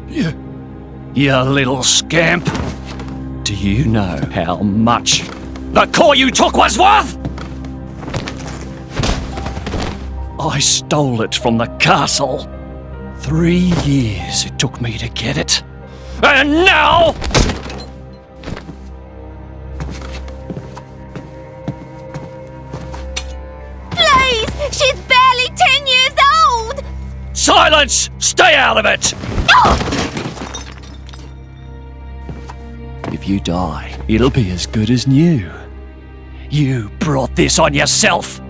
You little scamp. Do you know how much the core you took was worth? I stole it from the castle. 3 years it took me to get it. And now... Please! She's barely 10 years old! Silence! Stay out of it! If you die, it'll be as good as new. You brought this on yourself.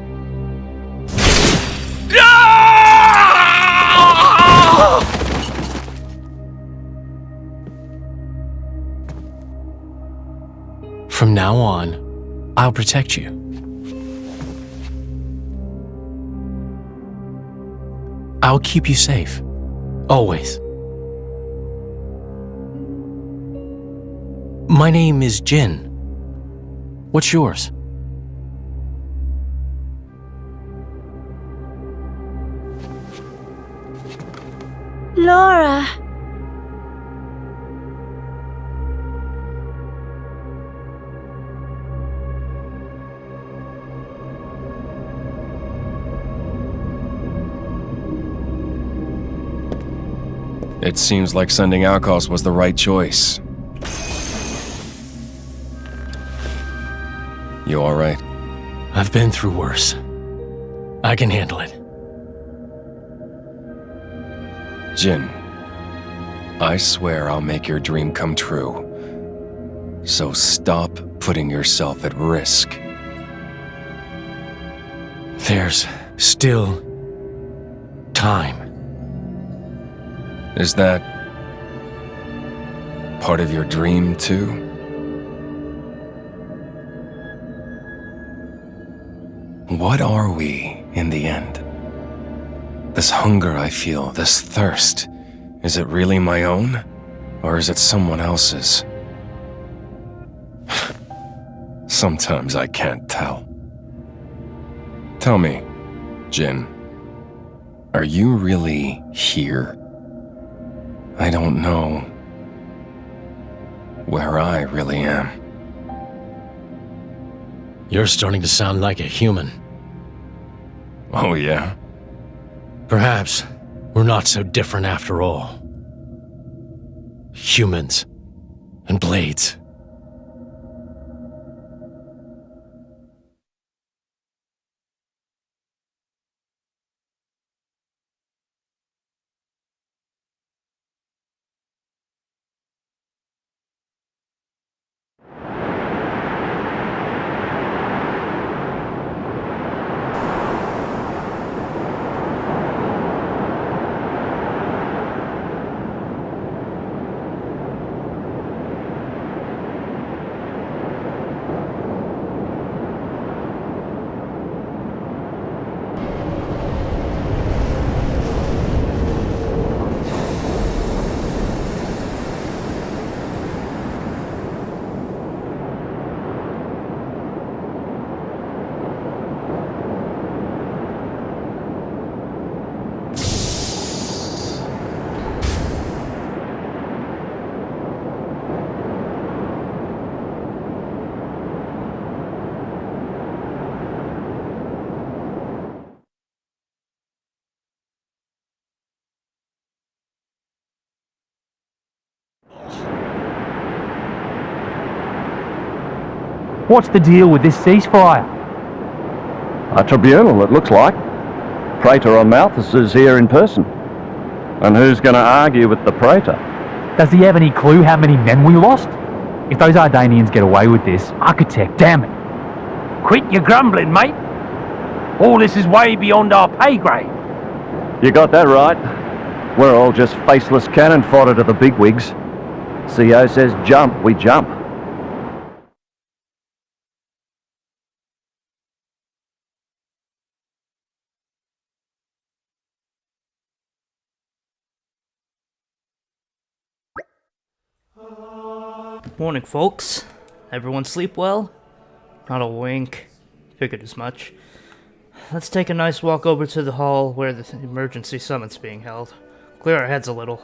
From now on, I'll protect you. I'll keep you safe. Always. My name is Jin. What's yours? Laura. It seems like sending Outcasts was the right choice. You alright? I've been through worse. I can handle it. Jin, I swear I'll make your dream come true. So stop putting yourself at risk. There's still time. Is that part of your dream, too? What are we, in the end? This hunger I feel, this thirst, is it really my own? Or is it someone else's? Sometimes I can't tell. Tell me, Jin, are you really here? I don't know where I really am. You're starting to sound like a human. Oh, yeah? Perhaps we're not so different after all. Humans and blades. What's the deal with this ceasefire? A tribunal, it looks like. Praetor on Malthus is here in person. And who's going to argue with the Praetor? Does he have any clue how many men we lost? If those Ardanians get away with this, Architect, damn it. Quit your grumbling, mate. All this is way beyond our pay grade. You got that right. We're all just faceless cannon fodder to the bigwigs. CO says jump, we jump. Morning, folks. Everyone sleep well? Not a wink. Figured as much. Let's take a nice walk over to the hall where the emergency summit's being held. Clear our heads a little.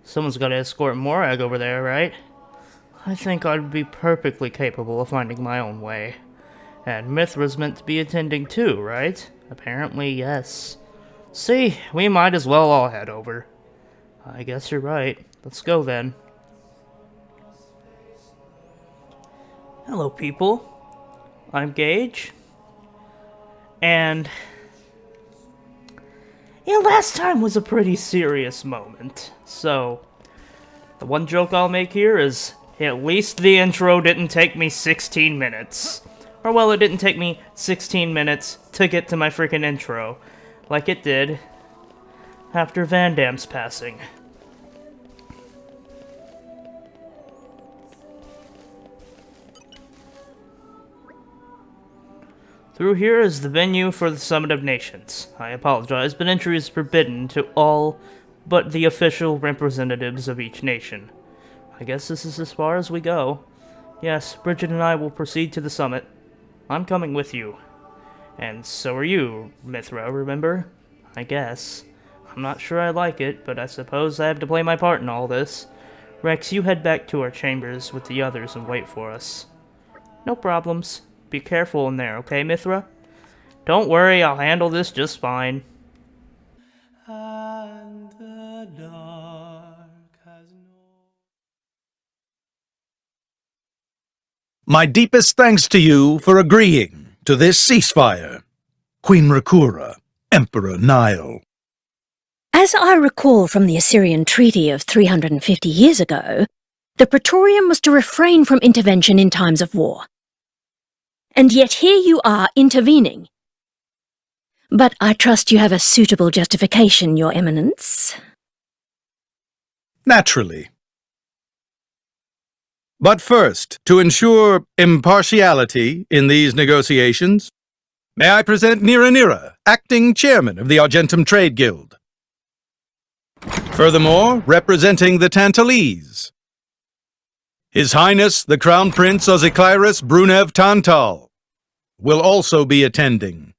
Someone's got to escort Morag over there, right? I think I'd be perfectly capable of finding my own way. And Mithra's meant to be attending too, right? Apparently, yes. See, we might as well all head over. I guess you're right. Let's go then. Hello, people. I'm Gage. And yeah, last time was a pretty serious moment. So, the one joke I'll make here is, at least the intro didn't take me 16 minutes. Or well, it didn't take me 16 minutes to get to my freaking intro, like it did after Van Damme's passing. Through here is the venue for the Summit of Nations. I apologize, but entry is forbidden to all but the official representatives of each nation. I guess this is as far as we go. Yes, Bridget and I will proceed to the summit. I'm coming with you. And so are you, Mithra, remember? I guess. I'm not sure I like it, but I suppose I have to play my part in all this. Rex, you head back to our chambers with the others and wait for us. No problems. Be careful in there, okay, Mithra? Don't worry, I'll handle this just fine. And the dark has My deepest thanks to you for agreeing to this ceasefire, Queen Rakura, Emperor Nile. As I recall from the Assyrian treaty of 350 years ago, the Praetorium was to refrain from intervention in times of war. And yet here you are intervening. But I trust you have a suitable justification, Your Eminence. Naturally. But first, to ensure impartiality in these negotiations, may I present Nira, acting chairman of the Argentum Trade Guild. Furthermore, representing the Tantalese, His Highness the Crown Prince Ozikairis Brunev Tantal will also be attending.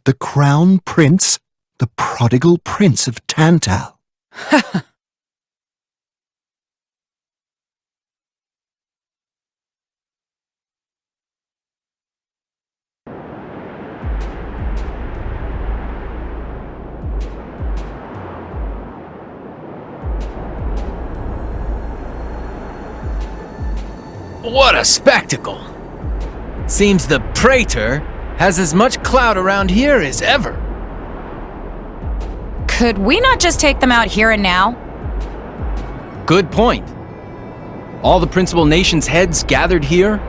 The Crown Prince? The prodigal Prince of Tantal? What a spectacle! Seems the Praetor has as much clout around here as ever. Could we not just take them out here and now? Good point. All the principal nations' heads gathered here?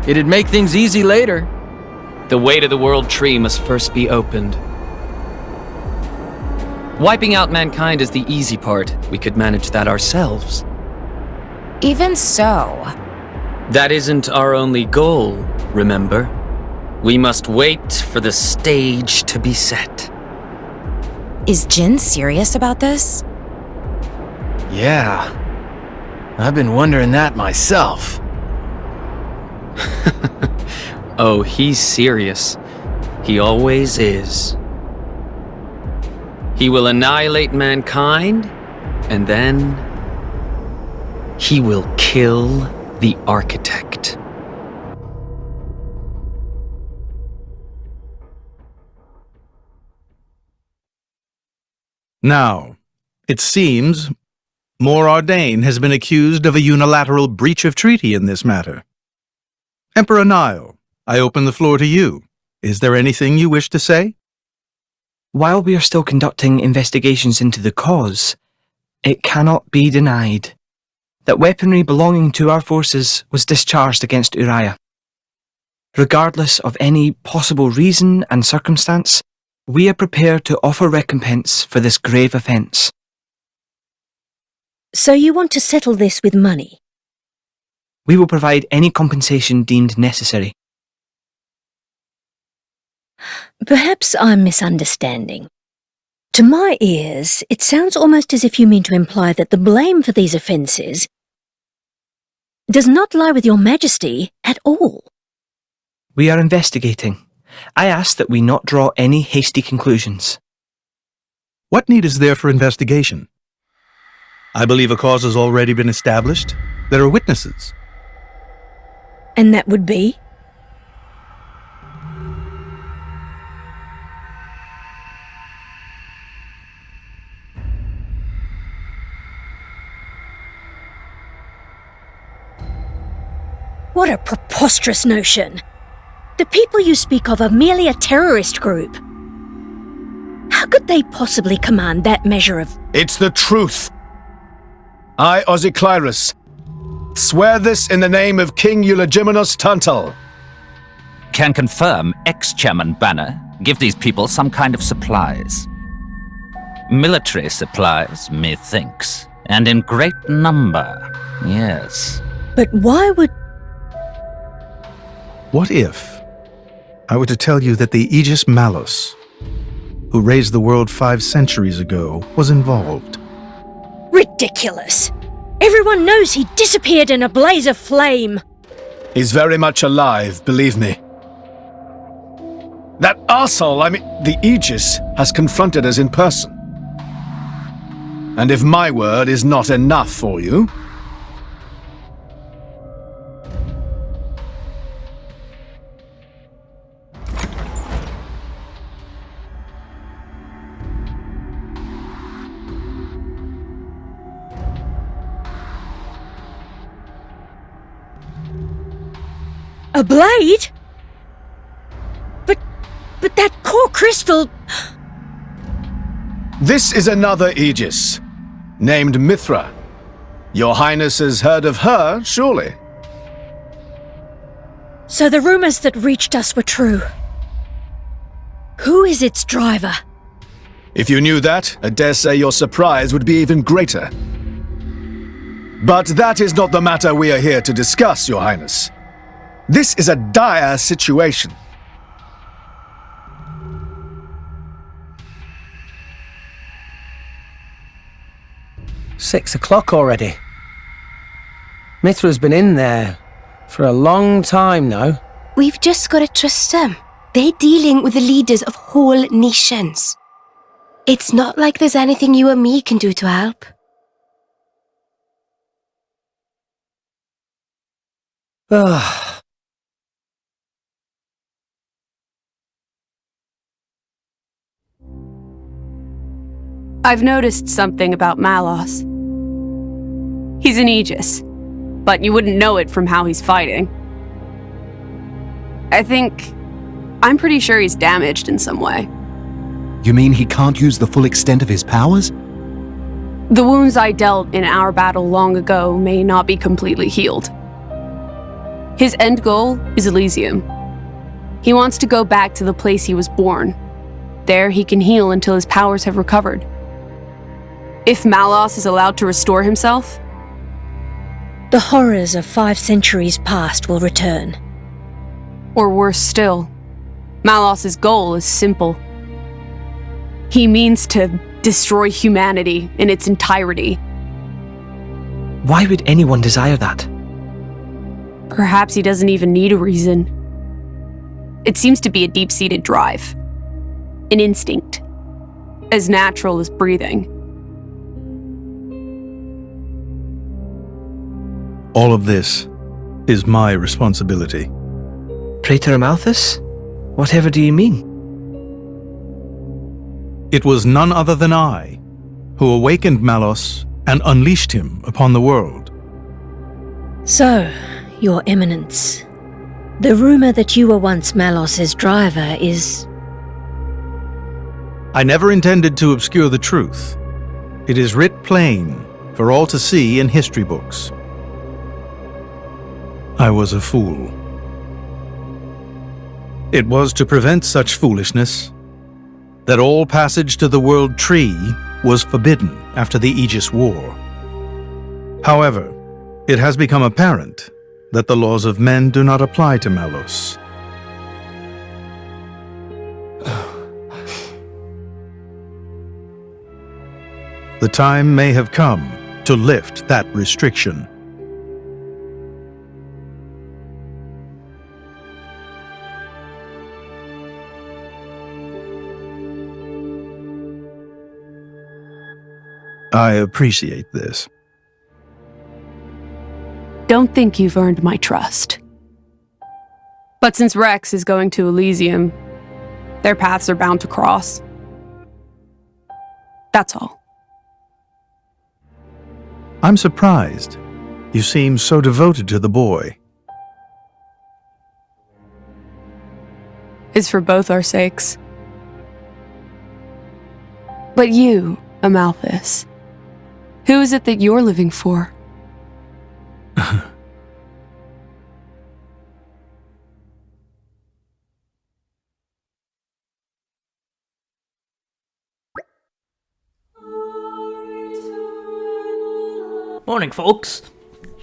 It'd make things easy later. The way to the World Tree must first be opened. Wiping out mankind is the easy part. We could manage that ourselves. Even so... That isn't our only goal, remember? We must wait for the stage to be set. Is Jin serious about this? Yeah. I've been wondering that myself. Oh, he's serious. He always is. He will annihilate mankind, and then he will kill the architect. Now, it seems Mor Ardain has been accused of a unilateral breach of treaty in this matter. Emperor Nile, I open the floor to you. Is there anything you wish to say? While we are still conducting investigations into the cause, it cannot be denied that weaponry belonging to our forces was discharged against Uriah. Regardless of any possible reason and circumstance, we are prepared to offer recompense for this grave offence. So you want to settle this with money? We will provide any compensation deemed necessary. Perhaps I'm misunderstanding. To my ears, it sounds almost as if you mean to imply that the blame for these offences does not lie with your Majesty at all. We are investigating. I ask that we not draw any hasty conclusions. What need is there for investigation? I believe a cause has already been established. There are witnesses. And that would be? What a preposterous notion! The people you speak of are merely a terrorist group. How could they possibly command that measure of... It's the truth. I, Ozyclyrus, swear this in the name of King Eulogimenos Tantal. Can confirm ex-Chairman Banner give these people some kind of supplies. Military supplies, methinks, and in great number, yes. But why would... What if I were to tell you that the Aegis Malus, who raised the world 5 centuries ago, was involved? Ridiculous! Everyone knows he disappeared in a blaze of flame! He's very much alive, believe me. That arsehole, the Aegis, has confronted us in person. And if my word is not enough for you... A blade? But that core crystal... This is another Aegis, named Mithra. Your Highness has heard of her, surely? So the rumors that reached us were true. Who is its driver? If you knew that, I dare say your surprise would be even greater. But that is not the matter we are here to discuss, Your Highness. This is a dire situation. $6 already. Mithra's been in there for a long time now. We've just got to trust them. They're dealing with the leaders of whole nations. It's not like there's anything you or me can do to help. Ugh. I've noticed something about Malos. He's an Aegis, but you wouldn't know it from how he's fighting. I'm pretty sure he's damaged in some way. You mean he can't use the full extent of his powers? The wounds I dealt in our battle long ago may not be completely healed. His end goal is Elysium. He wants to go back to the place he was born. There he can heal until his powers have recovered. If Malos is allowed to restore himself, the horrors of 5 centuries past will return. Or worse still, Malos's goal is simple. He means to destroy humanity in its entirety. Why would anyone desire that? Perhaps he doesn't even need a reason. It seems to be a deep-seated drive. An instinct. As natural as breathing. All of this is my responsibility. Praetor Amalthus? Whatever do you mean? It was none other than I who awakened Malos and unleashed him upon the world. So, Your Eminence, the rumor that you were once Malos's driver is... I never intended to obscure the truth. It is writ plain for all to see in history books. I was a fool. It was to prevent such foolishness that all passage to the World Tree was forbidden after the Aegis War. However, it has become apparent that the laws of men do not apply to Malos. The time may have come to lift that restriction. I appreciate this. Don't think you've earned my trust. But since Rex is going to Elysium, their paths are bound to cross. That's all. I'm surprised. You seem so devoted to the boy. It's for both our sakes. But you, Amalthus, who is it that you're living for? Morning, folks.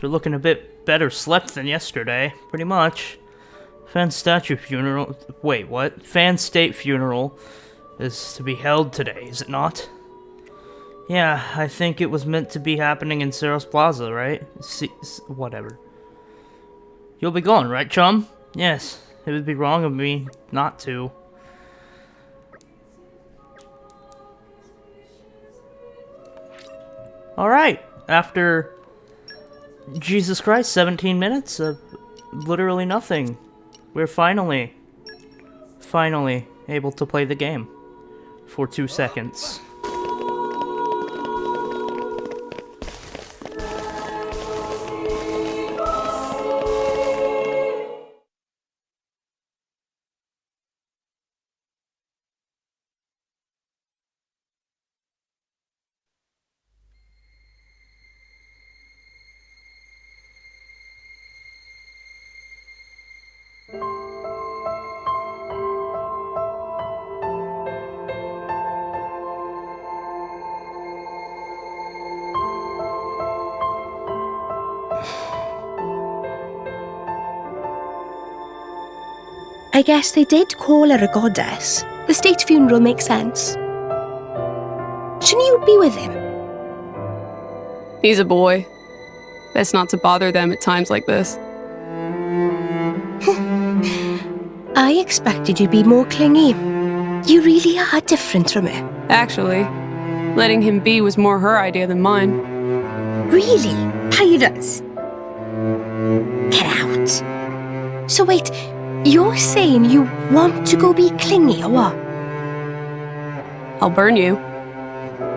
You're looking a bit better slept than yesterday, pretty much. Fan statue funeral. Wait, what? Fan state funeral is to be held today, is it not? Yeah, I think it was meant to be happening in Ceros Plaza, right? Whatever. You'll be going, right, chum? Yes, it would be wrong of me not to. Alright, after Jesus Christ, 17 minutes of literally nothing. We're finally able to play the game for 2 seconds. I guess they did call her a goddess. The state funeral makes sense. Shouldn't you be with him? He's a boy. Best not to bother them at times like this. I expected you'd be more clingy. You really are different from her. Actually, letting him be was more her idea than mine. Really? Pirates? Get out. So wait, you're saying you want to go be clingy or what? I'll burn you.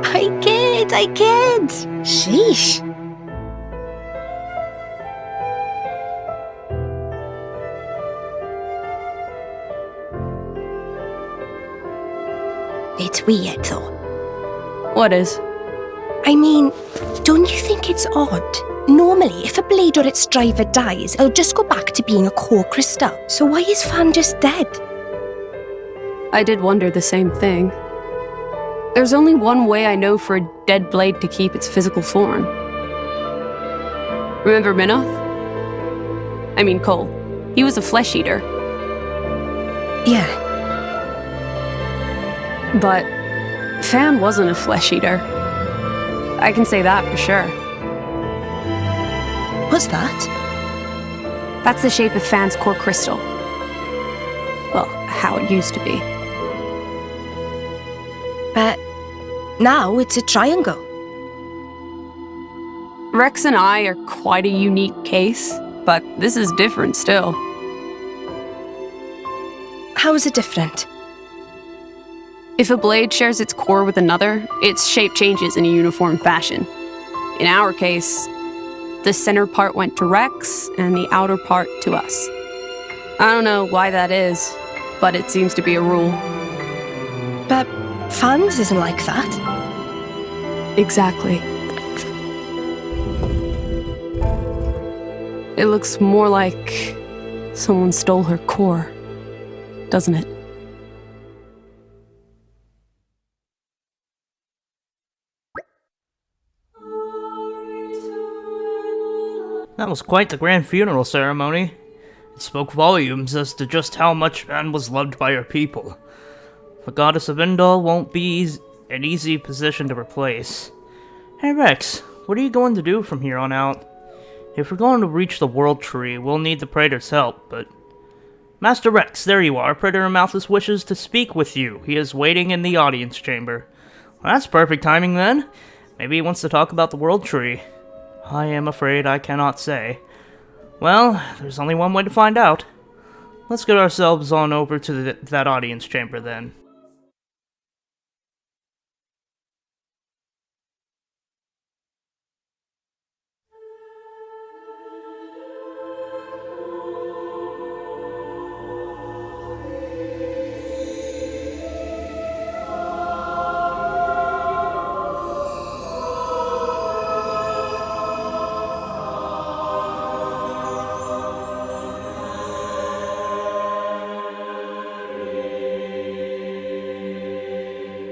I kid. Sheesh. It's weird though. What is? I mean, don't you think it's odd? Normally, if a blade or its driver dies, it'll just go back to being a core crystal. So why is Fan just dead? I did wonder the same thing. There's only one way I know for a dead blade to keep its physical form. Remember Minoth? I mean Cole. He was a flesh eater. Yeah. But Fan wasn't a flesh eater. I can say that for sure. What's that? That's the shape of Fan's core crystal. Well, how it used to be. But now it's a triangle. Rex and I are quite a unique case, but this is different still. How is it different? If a blade shares its core with another, its shape changes in a uniform fashion. In our case, the center part went to Rex and the outer part to us. I don't know why that is, but it seems to be a rule. But Fan's isn't like that. Exactly. It looks more like someone stole her core, doesn't it? That was quite the grand funeral ceremony. It spoke volumes as to just how much Fan was loved by her people. The goddess of Indol won't be an easy position to replace. Hey Rex, what are you going to do from here on out? If we're going to reach the World Tree, we'll need the Praetor's help, but... Master Rex, there you are. Praetor Amalthus wishes to speak with you. He is waiting in the audience chamber. Well, that's perfect timing then. Maybe he wants to talk about the World Tree. I am afraid I cannot say. Well, there's only one way to find out. Let's get ourselves on over to that audience chamber then.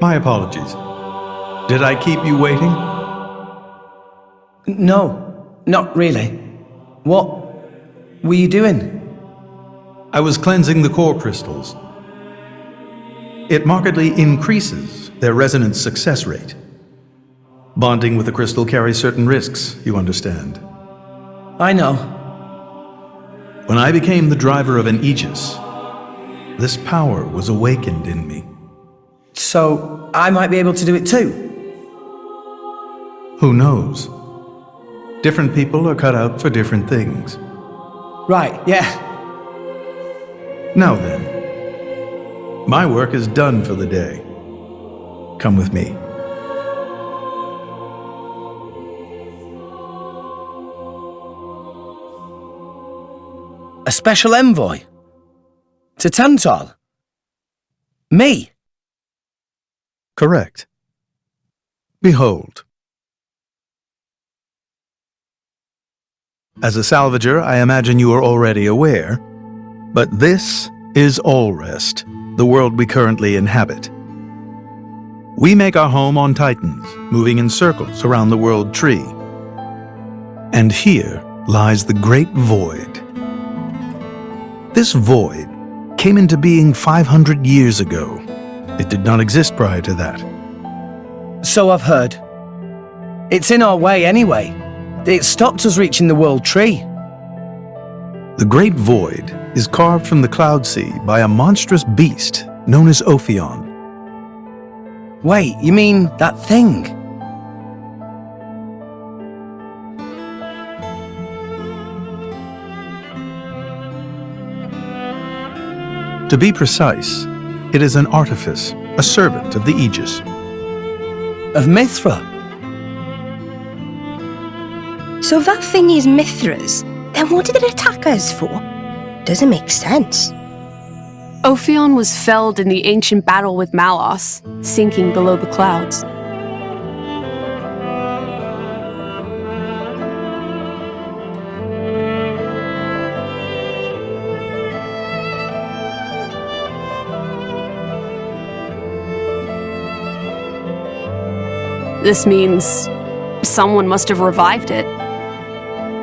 My apologies. Did I keep you waiting? No, not really. What were you doing? I was cleansing the core crystals. It markedly increases their resonance success rate. Bonding with a crystal carries certain risks, you understand. I know. When I became the driver of an Aegis, this power was awakened in me. So, I might be able to do it too? Who knows? Different people are cut out for different things. Right, yeah. Now then, my work is done for the day. Come with me. A special envoy? To Tantal? Me? Correct. Behold. As a salvager, I imagine you are already aware, but this is Allrest, the world we currently inhabit. We make our home on Titans, moving in circles around the World Tree. And here lies the Great Void. This void came into being 500 years ago. It did not exist prior to that. So I've heard. It's in our way anyway. It stopped us reaching the World Tree. The Great Void is carved from the Cloud Sea by a monstrous beast known as Ophion. Wait, you mean that thing? To be precise, it is an artifice, a servant of the Aegis. Of Mithra? So that thing is Mithra's, then what did it attack us for? Doesn't make sense. Ophion was felled in the ancient battle with Malos, sinking below the clouds. This means someone must have revived it.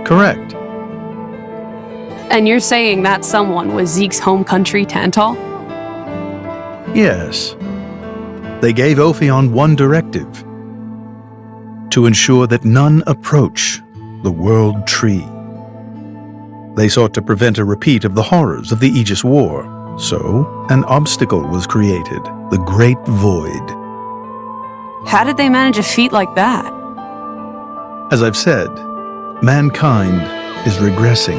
Correct. And you're saying that someone was Zeke's home country, Tantal? Yes. They gave Ophion one directive: to ensure that none approach the World Tree. They sought to prevent a repeat of the horrors of the Aegis War, so an obstacle was created, the Great Void. How did they manage a feat like that? As I've said, mankind is regressing.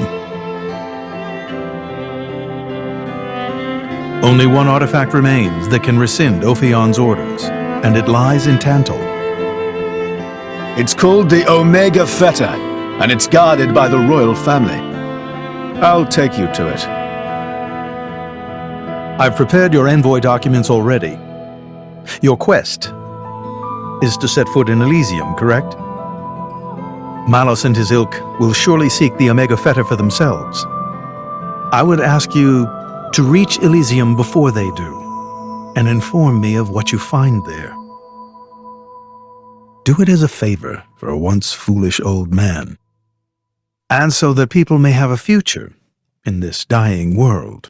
Only one artifact remains that can rescind Ophion's orders, and it lies in Tantal. It's called the Omega Feta, and it's guarded by the royal family. I'll take you to it. I've prepared your envoy documents already. Your quest is to set foot in Elysium, correct? Malos and his ilk will surely seek the Omega Feta for themselves. I would ask you to reach Elysium before they do, and inform me of what you find there. Do it as a favor for a once foolish old man, and so that people may have a future in this dying world.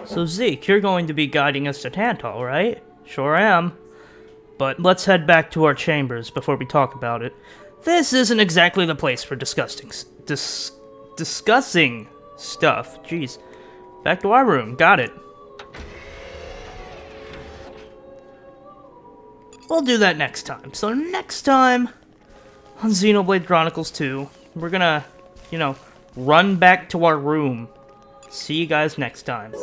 So Zeke, you're going to be guiding us to Tantal, right? Sure am. But let's head back to our chambers before we talk about it. This isn't exactly the place for discussing stuff. Jeez. Back to our room. Got it. we'll do that next time. So next time on Xenoblade Chronicles 2, we're gonna, run back to our room. See you guys next time.